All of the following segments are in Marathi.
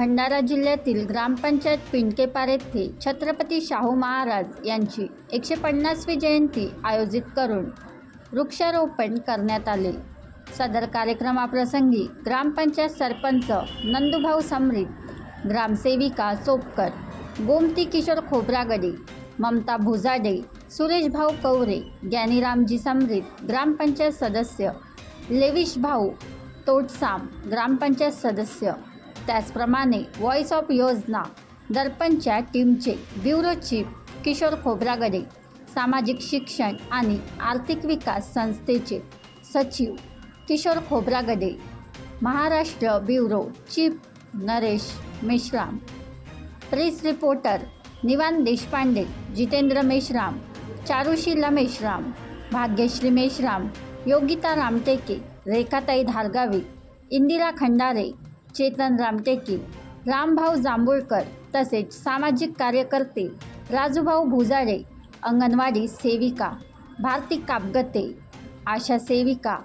भंडारा जिल्ह्यातील ग्रामपंचायत पिंटकेपार येथे छत्रपती शाहू महाराज यांची 150वी जयंती आयोजित करून वृक्षारोपण करण्यात आले। सदर कार्यक्रमाप्रसंगी ग्रामपंचायत सरपंच नंदूभाऊ समरीत, ग्रामसेविका चोपकर, गोमती किशोर खोब्रागडे, ममता भुजाडे, सुरेशभाऊ कवरे, ज्ञानीरामजी समरीत, ग्रामपंचायत सदस्य लेविश भाऊ तोटसाम, ग्रामपंचायत सदस्य, त्याचप्रमाणे व्हॉइस ऑफ योजना दर्पणच्या टीमचे ब्युरो चीफ किशोर खोब्रागडे, सामाजिक शिक्षण आणि आर्थिक विकास संस्थेचे सचिव Kishor Khobragade, Maharashtra bureau chief Naresh Meshram, press reporter Nivan Deshpande, Jitendra Meshram, Charushila Meshram, Bhagyashree Meshram, Yogita Ramteke, रेखाताई धारगावी, इंदिरा खंडारे, चेतन रामटेके, रामभाऊ जांभूळकर तसेच सामाजिक कार्यकर्ते राजूभाऊ भुजाडे, अंगणवाडी सेविका भारती कापगते, आशा सेविका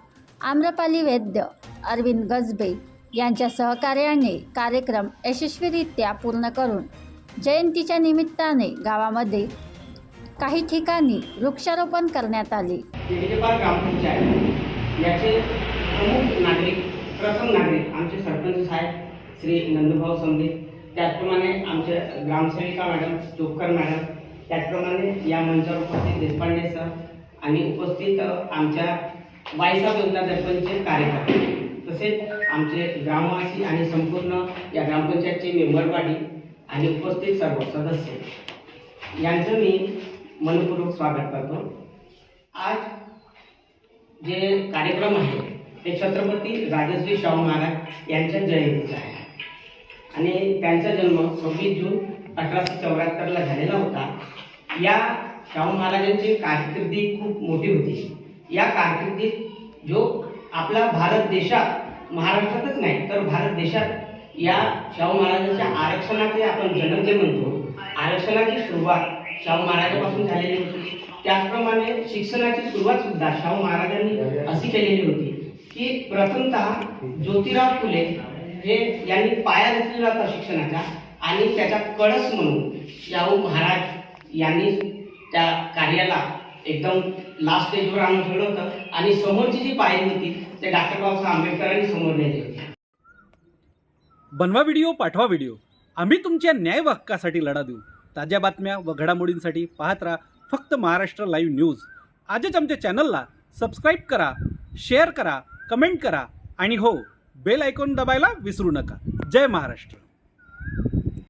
आम्रपाली वैद्य, अरविंद गजबे यांच्या सहकार्याने कार्यक्रम यशस्वीरित्या पूर्ण करून जयंतीच्या निमित्ताने गावामध्ये काही ठिकाणी वृक्षारोपण करण्यात आले। पिंटकेपार ग्रामपंचायत याचे प्रमुख नागरिक, प्रथम नागरिक आमचे सरपंच साहेब श्री नंदूभाऊ समरीत, त्याचप्रमाणे आमचे ग्रामसेविका मॅडम चोपकर मॅडम, त्याचप्रमाणे या मंचावर उपस्थित देशपांडे सर आणि उपस्थित आमच्या व्हॉइस ऑफ योजना दर्पणचे कार्यकर्ते, तसेच आमचे ग्रामवासी आणि संपूर्ण या ग्रामपंचायतचे मेंबर पार्टी आणि उपस्थित सर्व सदस्य यांचं मी मनपूर्वक स्वागत करतो। आज जे कार्यक्रम आहे ते छत्रपती राजश्री शाहू महाराज यांच्या जयंतीचा आहे आणि त्यांचा जन्म 26 जून 1874 झालेला होता। या शाहू महाराजांची कारकिर्दी खूप मोठी होती। या कारकिर्दीत जो आपला भारत देशात, महाराष्ट्रातच नाही तर भारत देशात या शाहू महाराजांच्या आरक्षणाचे आपण जनक जे म्हणतो, आरक्षणाची सुरुवात शाहू महाराजांपासून झालेली होती। त्याचप्रमाणे शिक्षणाची सुरुवात सुद्धा शाहू महाराजांनी अशी केलेली होती की प्रथमतः ज्योतिराव फुले हे यांनी पाया रचलेला होता शिक्षणाचा आणि त्याचा कळस म्हणून शाहू महाराज यांनी त्या कार्याला एकदम लास्ट स्टेजवर आणून ठेवलं होतं आणि समोरची जी पायरी होती ते डॉक्टर बाबासाहेब आंबेडकरांनी समोर नेली होती। बनवा व्हिडिओ, पाठवा व्हिडिओ, आम्ही तुमच्या न्याय हक्कासाठी लढा देऊ। ताज्या बातम्या व घडामोडींसाठी पाहत राहा फक्त महाराष्ट्र लाईव्ह न्यूज। आजच आमच्या चॅनलला सबस्क्राईब करा, शेअर करा, कमेंट करा आणि हो, बेल आयकॉन दबायला विसरू नका। जय महाराष्ट्र।